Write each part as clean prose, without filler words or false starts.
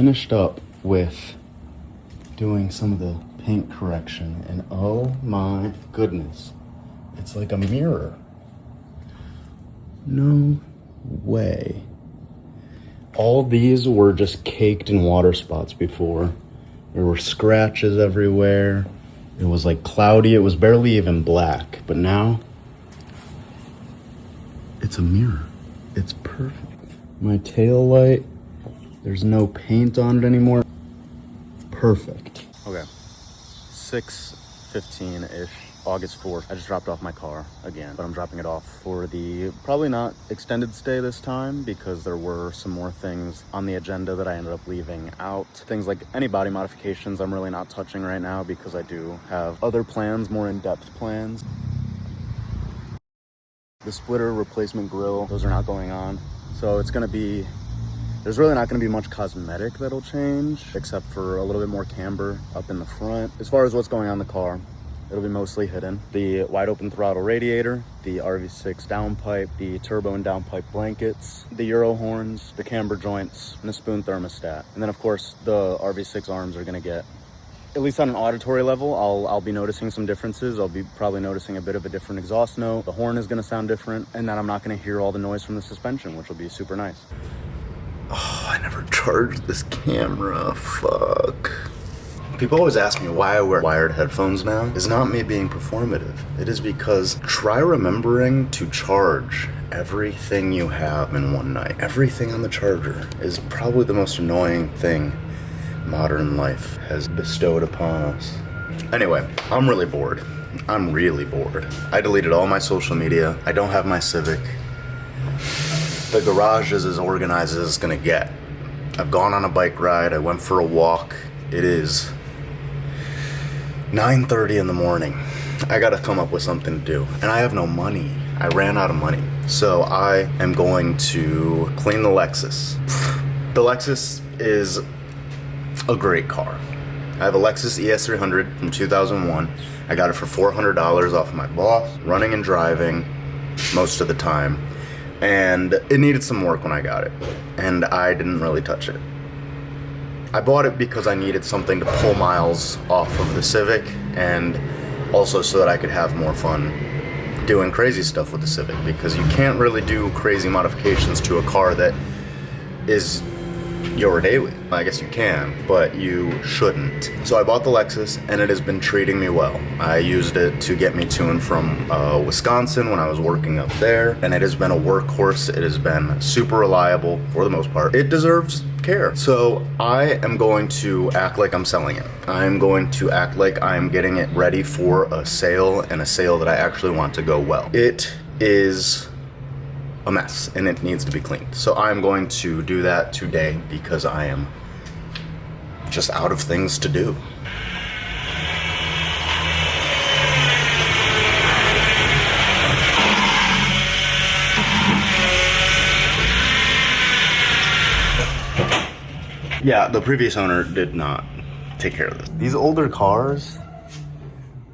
Finished up with doing some of the paint correction, and oh my goodness, it's like a mirror. No way. All these were just caked in water spots before. There were scratches everywhere. It was like cloudy. It was barely even black, but now it's a mirror. It's perfect. My tail light, there's no paint on it anymore. Perfect. Okay, 6:15-ish, August 4th. I just dropped off my car again, but I'm dropping it off for the probably not extended stay this time because there were some more things on the agenda that I ended up leaving out. Things like any body modifications I'm really not touching right now because I do have other plans, more in-depth plans. The splitter replacement grill, those are not going on. So it's gonna be, there's really not gonna be much cosmetic that'll change, except for a little bit more camber up in the front. As far as what's going on in the car, it'll be mostly hidden. The wide open throttle radiator, the RV6 downpipe, the turbo and downpipe blankets, the Euro horns, the camber joints, and the spoon thermostat. And then of course, the RV6 arms are gonna get, at least on an auditory level, I'll be noticing some differences. I'll be probably noticing a bit of a different exhaust note. The horn is gonna sound different, and then I'm not gonna hear all the noise from the suspension, which will be super nice. Oh, I never charged this camera, fuck. People always ask me why I wear wired headphones now. It's not me being performative. It is because try remembering to charge everything you have in one night. Everything on the charger is probably the most annoying thing modern life has bestowed upon us. Anyway, I'm really bored. I'm really bored. I deleted all my social media. I don't have my Civic. The garage is as organized as it's gonna get. I've gone on a bike ride. I went for a walk. It is 9:30 in the morning. I gotta come up with something to do. And I have no money. I ran out of money. So I am going to clean the Lexus. The Lexus is a great car. I have a Lexus ES300 from 2001. I got it for $400 off of my boss, running and driving most of the time. And it needed some work when I got it. And I didn't really touch it. I bought it because I needed something to pull miles off of the Civic, and also so that I could have more fun doing crazy stuff with the Civic, because you can't really do crazy modifications to a car that is your daily. I guess you can, but you shouldn't. So I bought the Lexus, and it has been treating me well. I used it to get me to and from Wisconsin when I was working up there, and it has been a workhorse. It has been super reliable for the most part. It deserves care. So I am going to act like I'm selling it. I'm going to act like I'm getting it ready for a sale, and a sale that I actually want to go well. It is a mess and it needs to be cleaned. So I'm going to do that today because I am just out of things to do. Yeah, the previous owner did not take care of this. These older cars,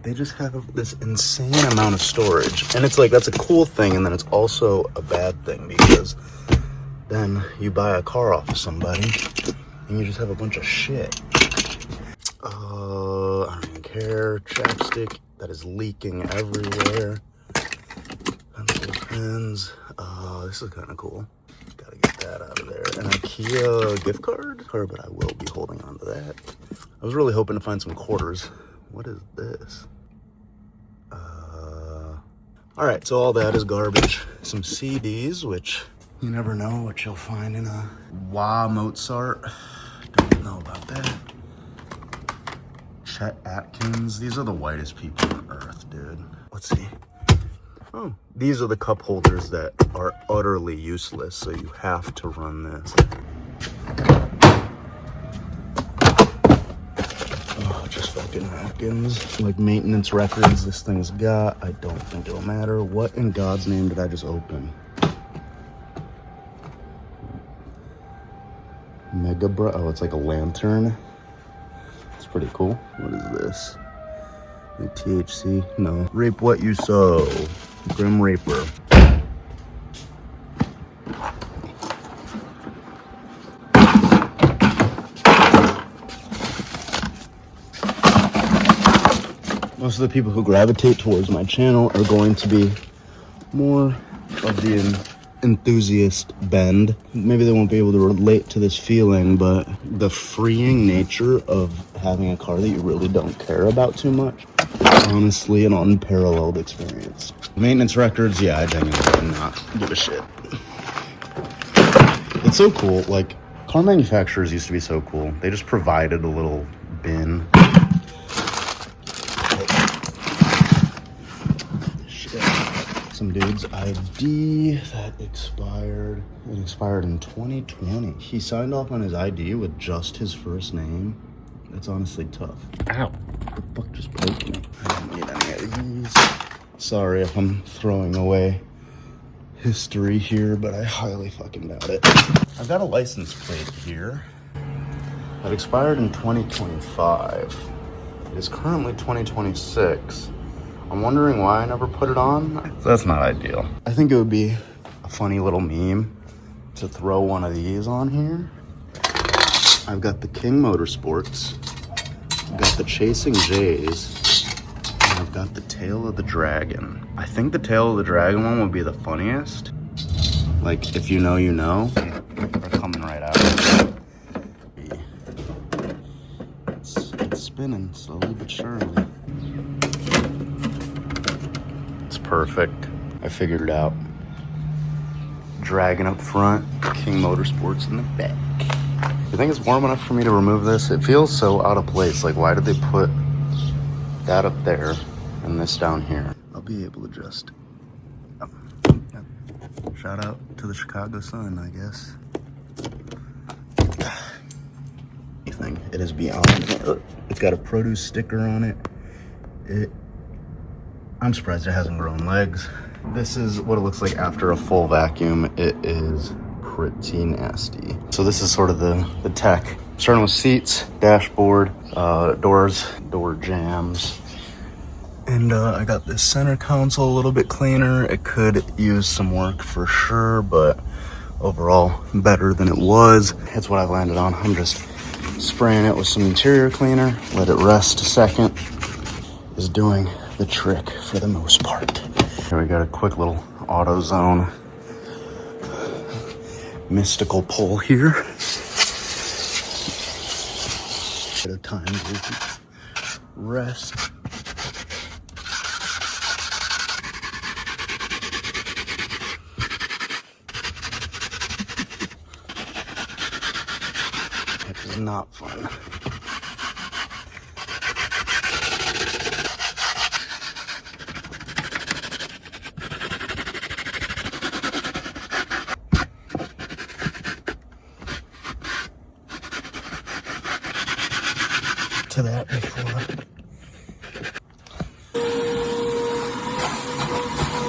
they just have this insane amount of storage. And it's like, that's a cool thing, and then it's also a bad thing, because then you buy a car off of somebody and you just have a bunch of shit. I don't even care. Chapstick that is leaking everywhere. Pencil pens. This is kind of cool. Gotta get that out of there. An IKEA gift card, but I will be holding on to that. I was really hoping to find some quarters. What is this? All right, so all that is garbage. Some CDs, which you never know what you'll find in a Wah Mozart. Don't know about that. Chet Atkins. These are the whitest people on earth, dude. Let's see. Oh, these are the cup holders that are utterly useless, so you have to run this. Oh, just fucking napkins. Like maintenance records this thing's got. I don't think it'll matter. What in God's name did I just open? Mega Bra. Oh, it's like a lantern. It's pretty cool. What is this? Like THC? No. Rape what you sow. Grim Reaper. Most of the people who gravitate towards my channel are going to be more of the enthusiast bend. Maybe they won't be able to relate to this feeling, but the freeing nature of having a car that you really don't care about too much is honestly an unparalleled experience. Maintenance records, yeah, I genuinely do not give a shit. It's so cool. Like, car manufacturers used to be so cool. They just provided a little bin. Some dude's ID that expired. It expired in 2020. He signed off on his ID with just his first name. That's honestly tough. Ow. The fuck just poked me? I don't need any of these. Sorry if I'm throwing away history here, but I highly fucking doubt it. I've got a license plate here that expired in 2025. It is currently 2026. I'm wondering why I never put it on. So that's not ideal. I think it would be a funny little meme to throw one of these on here. I've got the King Motorsports, I've got the Chasing Jays, and I've got the Tail of the Dragon. I think the Tail of the Dragon one would be the funniest. Like, if you know, you know. They're coming right out. It's spinning slowly but surely. Perfect. I figured it out. Dragon up front, King Motorsports in the back. You think it's warm enough for me to remove this? It feels so out of place. Like, why did they put that up there and this down here? I'll be able to just... Shout out to the Chicago Sun, I guess. It is beyond... It's got a produce sticker on it. I'm surprised it hasn't grown legs. This is what it looks like after a full vacuum. It is pretty nasty. So this is sort of the tech. Starting with seats, dashboard, doors, door jams. And I got this center console a little bit cleaner. It could use some work for sure, but overall better than it was. That's what I've landed on. I'm just spraying it with some interior cleaner. Let it rest a second. Is doing the trick for the most part. Here we got a quick little AutoZone mystical pull here. Bit of time to rest. It is not fun. To that before.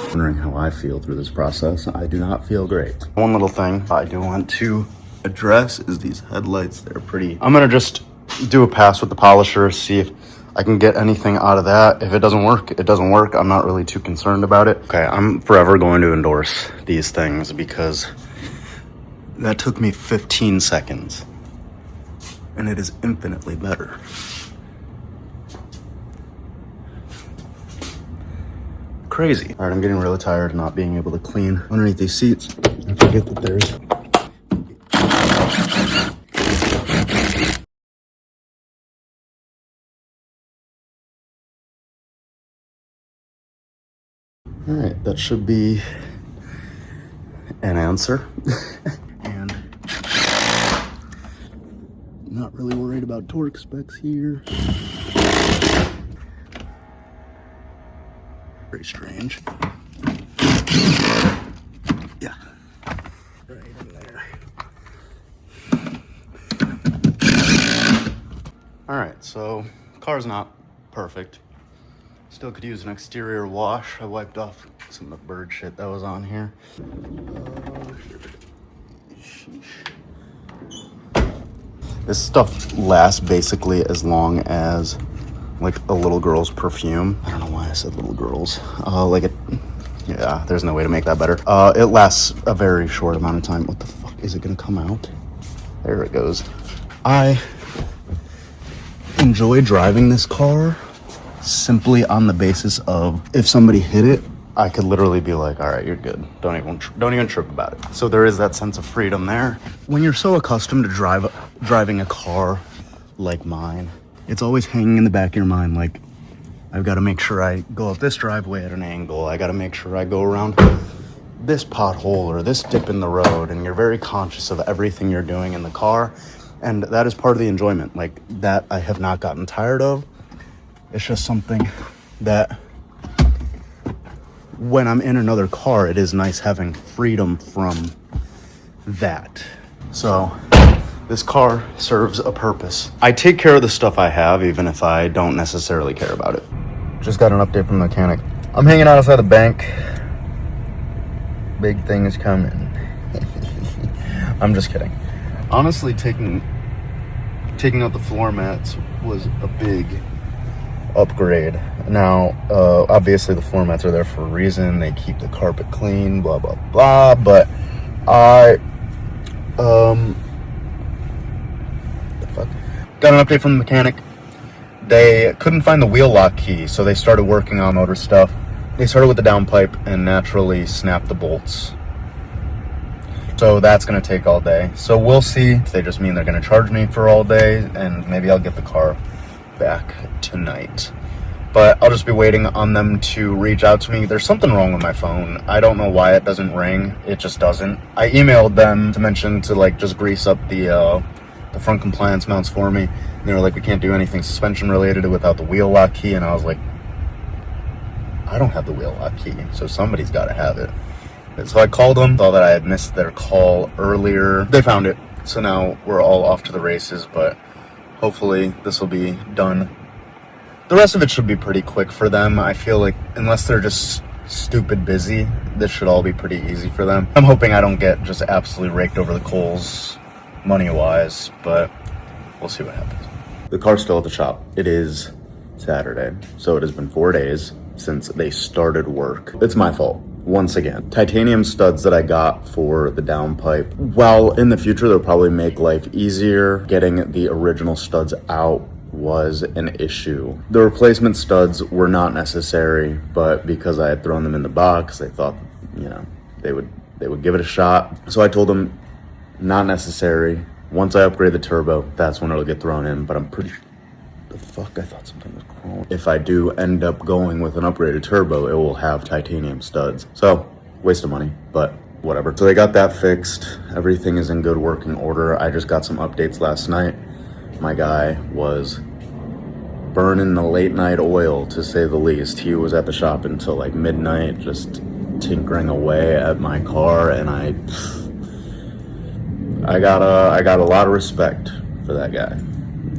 Wondering how I feel through this process. I do not feel great. One little thing I do want to address is these headlights. They're pretty. I'm gonna just do a pass with the polisher, see if I can get anything out of that. If it doesn't work, it doesn't work. I'm not really too concerned about it. Okay, I'm forever going to endorse these things because that took me 15 seconds and it is infinitely better. Crazy. All right, I'm getting really tired of not being able to clean underneath these seats. I forget that there's... All right, that should be an answer. And not really worried about torque specs here. Very strange. Yeah, right in there. All right, so car's not perfect. Still could use an exterior wash. I wiped off some of the bird shit that was on here. This stuff lasts basically as long as like a little girl's perfume. I don't know why I said little girls. Yeah, there's no way to make that better. It lasts a very short amount of time. What the fuck? Is it gonna come out? There it goes. I enjoy driving this car simply on the basis of if somebody hit it, I could literally be like, all right, you're good. Don't even trip about it. So there is that sense of freedom there. When you're so accustomed to driving a car like mine, it's always hanging in the back of your mind, like, I've got to make sure I go up this driveway at an angle. I got to make sure I go around this pothole or this dip in the road. And you're very conscious of everything you're doing in the car. And that is part of the enjoyment. Like, that I have not gotten tired of. It's just something that when I'm in another car, it is nice having freedom from that. So this car serves a purpose. I take care of the stuff I have, even if I don't necessarily care about it. Just got an update from the mechanic. I'm hanging out outside the bank. Big thing is coming. I'm just kidding. Honestly, taking out the floor mats was a big upgrade. Now, obviously the floor mats are there for a reason. They keep the carpet clean, blah, blah, blah. But the fuck? Got an update from the mechanic. They couldn't find the wheel lock key, so they started working on motor stuff. They started with the downpipe and naturally snapped the bolts. So that's going to take all day. So we'll see if they just mean they're going to charge me for all day, and maybe I'll get the car back tonight. But I'll just be waiting on them to reach out to me. There's something wrong with my phone. I don't know why it doesn't ring. It just doesn't. I emailed them to mention to like just grease up the front compliance mounts for me. And they were like, we can't do anything suspension related without the wheel lock key. And I was like, I don't have the wheel lock key, so somebody's got to have it. So I called them, saw that I had missed their call earlier. They found it, so now we're all off to the races, but hopefully this will be done. The rest of it should be pretty quick for them. I feel like unless they're just stupid busy, this should all be pretty easy for them. I'm hoping I don't get just absolutely raked over the coals money-wise, but we'll see what happens. The car's still at the shop. It is Saturday, so it has been 4 days since they started work. It's my fault. Once again, titanium studs that I got for the downpipe. While in the future they'll probably make life easier, getting the original studs out was an issue. The replacement studs were not necessary, but because I had thrown them in the box, they thought, you know, they would give it a shot. So I told them, not necessary. Once I upgrade the turbo, that's when it'll get thrown in, but I'm pretty sure. The fuck, I thought something was crawling. If I do end up going with an upgraded turbo, it will have titanium studs. So, waste of money, but whatever. So they got that fixed. Everything is in good working order. I just got some updates last night. My guy was burning the late night oil, to say the least. He was at the shop until like midnight, just tinkering away at my car, and I got a lot of respect for that guy.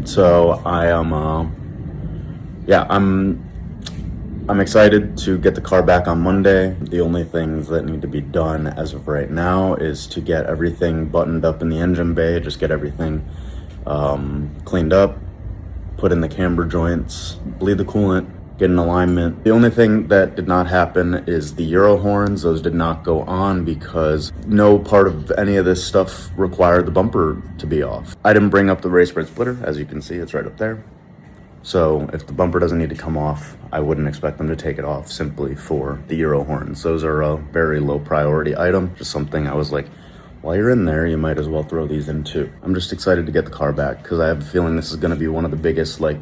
So I am, I'm excited to get the car back on Monday. The only things that need to be done as of right now is to get everything buttoned up in the engine bay, just get everything cleaned up, put in the camber joints, bleed the coolant, get an alignment. The only thing that did not happen is the Euro horns. Those did not go on because no part of any of this stuff required the bumper to be off. I didn't bring up the race spread splitter. As you can see, it's right up there. So if the bumper doesn't need to come off, I wouldn't expect them to take it off simply for the Euro horns. Those are a very low priority item. Just something I was like, while you're in there, you might as well throw these in too. I'm just excited to get the car back because I have a feeling this is going to be one of the biggest, like,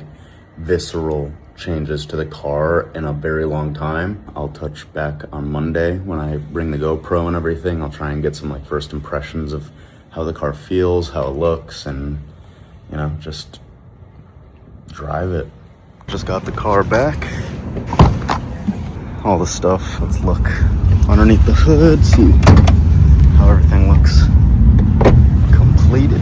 visceral changes to the car in a very long time. I'll touch back on Monday when I bring the GoPro and everything. I'll try and get some like first impressions of how the car feels, how it looks, and you know, just drive it. Just got the car back. All the stuff. Let's look underneath the hood, see how everything looks completed.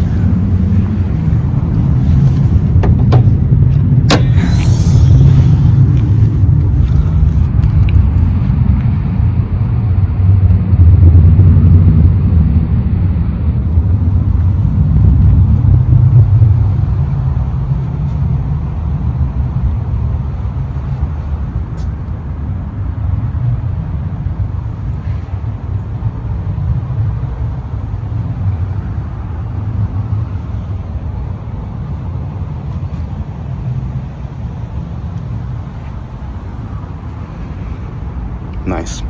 nice.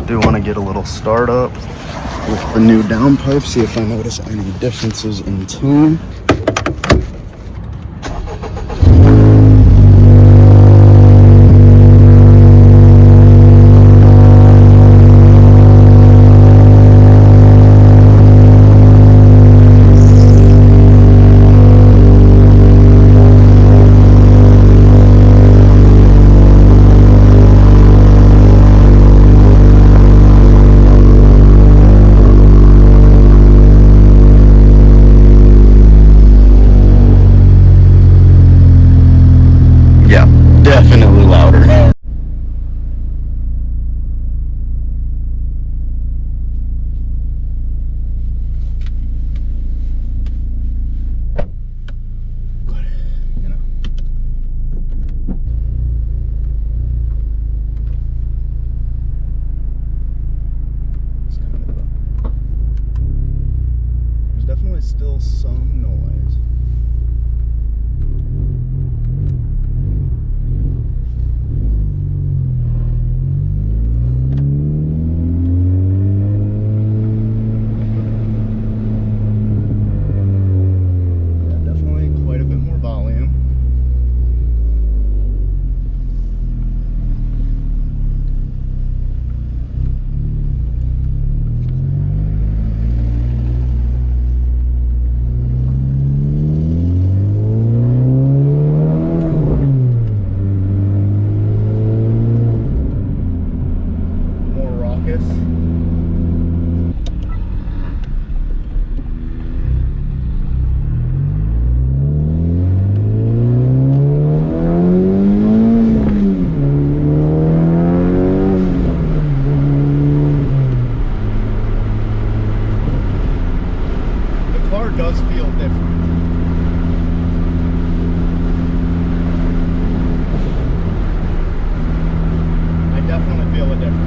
Do want to get a little start up with the new downpipe, see if I notice any differences in tone. Definitely louder. But, you know. It's kind of there's definitely still some noise. Does feel different. I definitely feel a difference.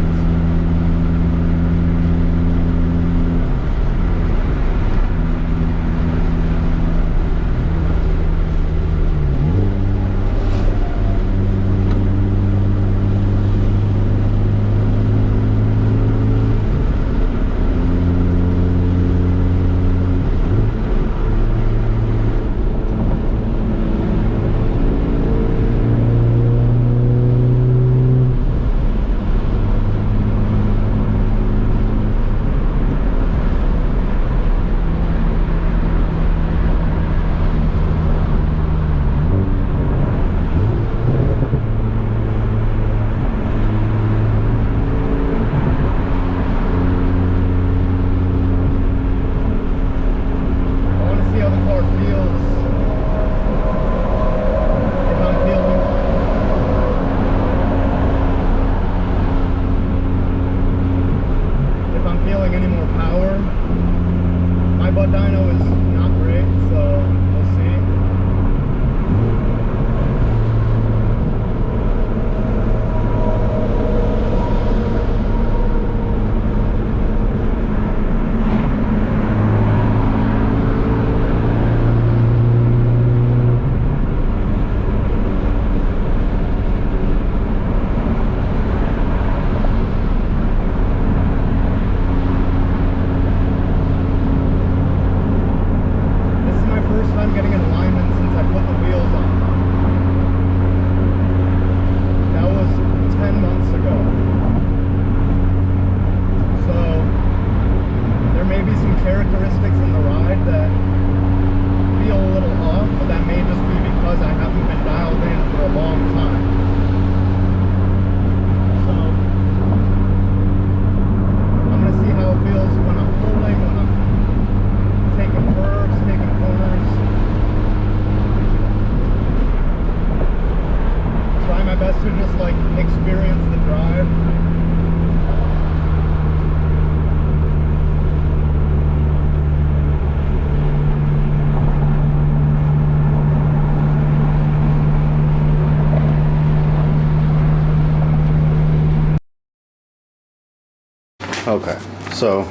Okay, so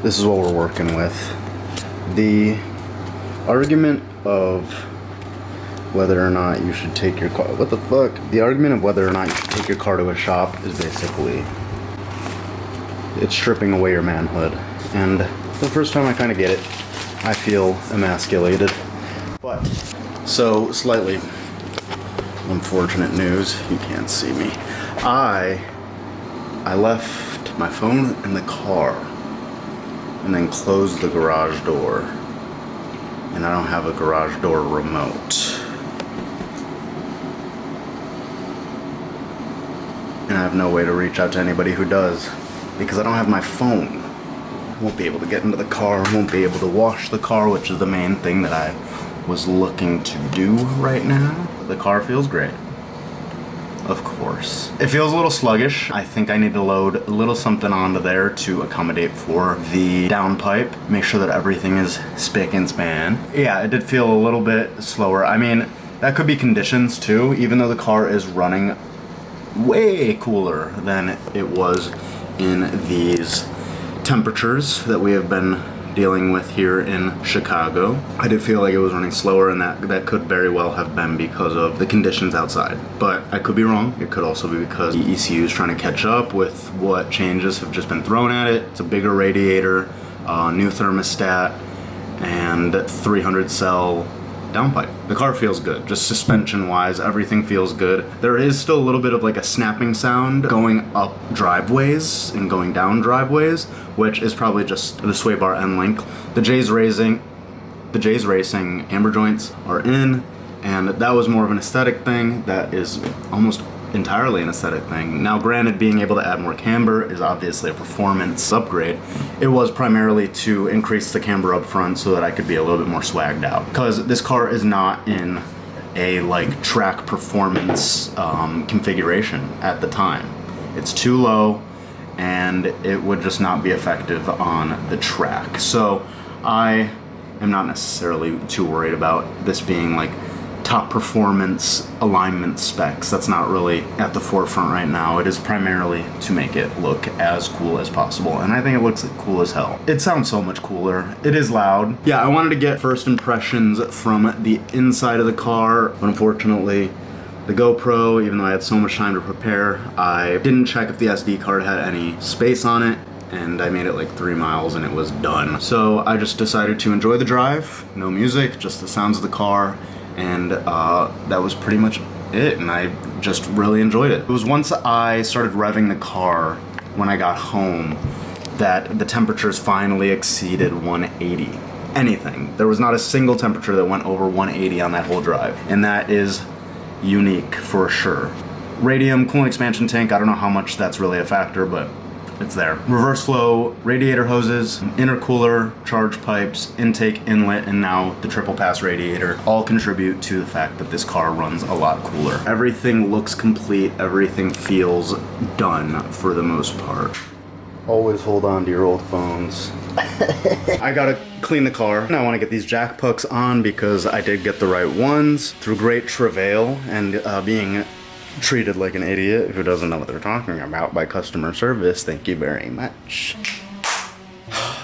this is what we're working with. The argument of whether or not you should take your car. What the fuck? The argument of whether or not you should take your car to a shop is basically, it's stripping away your manhood. And the first time I kind of get it, I feel emasculated. But, so slightly unfortunate news, you can't see me. I left my phone in the car and then closed the garage door. And I don't have a garage door remote. And I have no way to reach out to anybody who does, because I don't have my phone. I won't be able to get into the car, won't be able to wash the car, which is the main thing that I was looking to do right now. The car feels great. Of course. It feels a little sluggish. I think I need to load a little something onto there to accommodate for the downpipe. Make sure that everything is spick and span. Yeah, it did feel a little bit slower. I mean, that could be conditions too, even though the car is running way cooler than it was in these temperatures that we have been dealing with here in Chicago. I did feel like it was running slower, and that could very well have been because of the conditions outside. But I could be wrong. It could also be because the ECU is trying to catch up with what changes have just been thrown at it. It's a bigger radiator, new thermostat, and 300 cell downpipe. The car feels good, just suspension wise, everything feels good. There is still a little bit of like a snapping sound going up driveways and going down driveways, which is probably just the sway bar end link. The J's Racing camber joints are in, and that was more of an aesthetic thing. That is almost entirely an aesthetic thing. Now granted, being able to add more camber is obviously a performance upgrade. It was primarily to increase the camber up front so that I could be a little bit more swagged out, because this car is not in a like track performance configuration at the time. It's too low and it would just not be effective on the track. So I am not necessarily too worried about this being like top performance alignment specs. That's not really at the forefront right now. It is primarily to make it look as cool as possible, and I think it looks cool as hell. It sounds so much cooler. It is loud. Yeah, I wanted to get first impressions from the inside of the car, but unfortunately the GoPro, even though I had so much time to prepare, I didn't check if the SD card had any space on it, and I made it like 3 miles and it was done. So I just decided to enjoy the drive. No music, just the sounds of the car. And that was pretty much it, and I just really enjoyed it. It was once I started revving the car when I got home that the temperatures finally exceeded 180. Anything. There was not a single temperature that went over 180 on that whole drive, and that is unique for sure. Radium coolant expansion tank, I don't know how much that's really a factor, but it's there. Reverse flow, radiator hoses, intercooler, charge pipes, intake, inlet, and now the triple pass radiator all contribute to the fact that this car runs a lot cooler. Everything looks complete, everything feels done for the most part. Always hold on to your old phones. I gotta clean the car, and I wanna get these jack pucks on because I did get the right ones through great travail and being treated like an idiot who doesn't know what they're talking about by customer service. Thank you very much.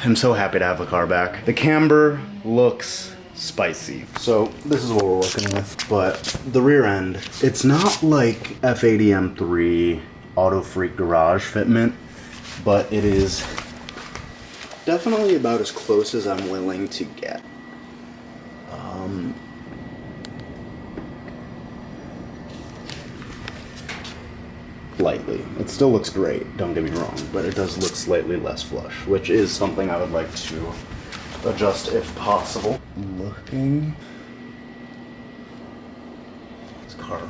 I'm so happy to have the car back. The camber looks spicy. So this is what we're working with, but the rear end, it's not like F80 M3 Auto Freak garage fitment, but it is definitely about as close as I'm willing to get. Lightly. It still looks great, don't get me wrong, but it does look slightly less flush, which is something I would like to adjust if possible. Looking. This car.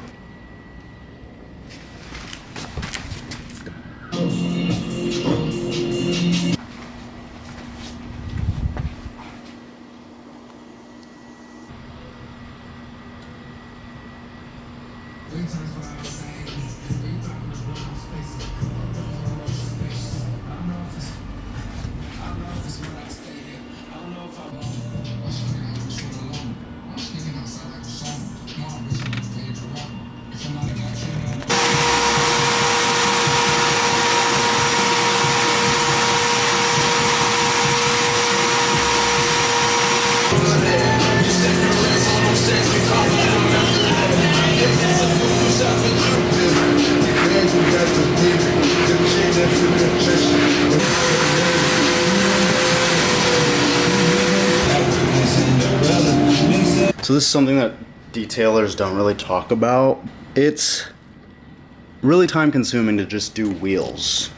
So this is something that detailers don't really talk about. It's really time consuming to just do wheels.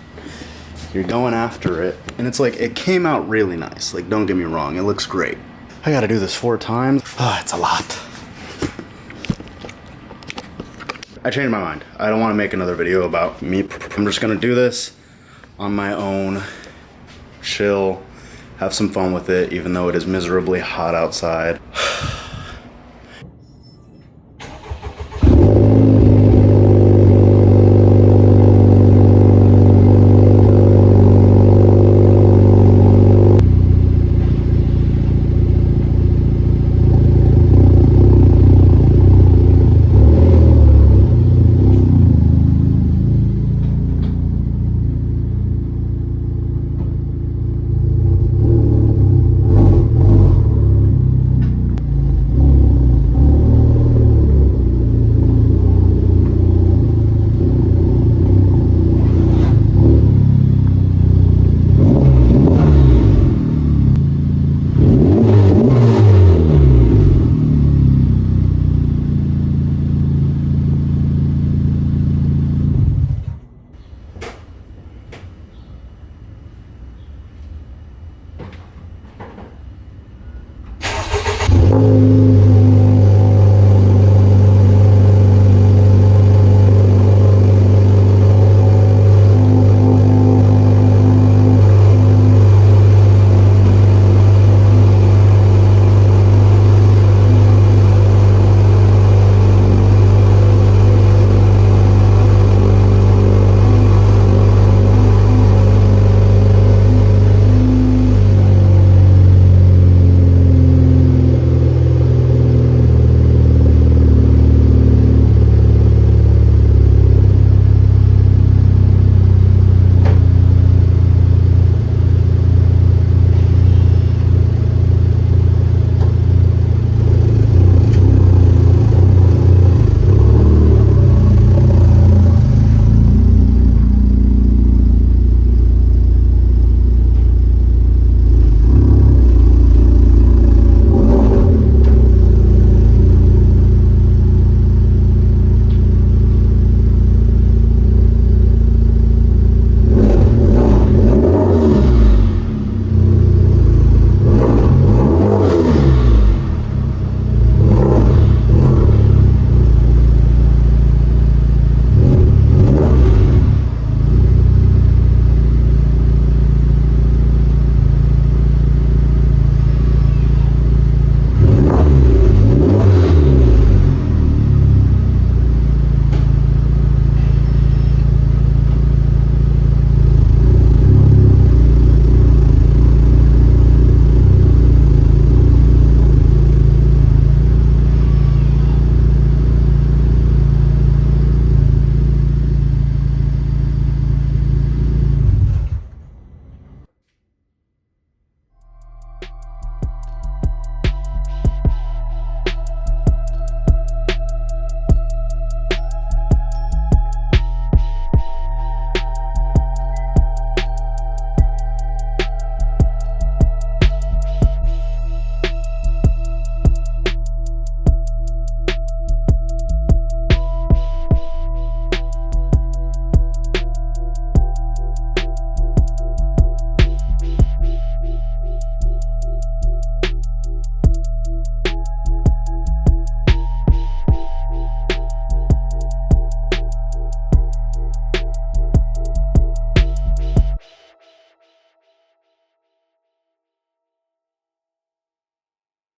You're going after it, and it's like, it came out really nice. Like, don't get me wrong, it looks great. I gotta do this 4 times. Ah, it's a lot. I changed my mind. I don't want to make another video about me. I'm just gonna do this on my own, chill, have some fun with it, even though it is miserably hot outside.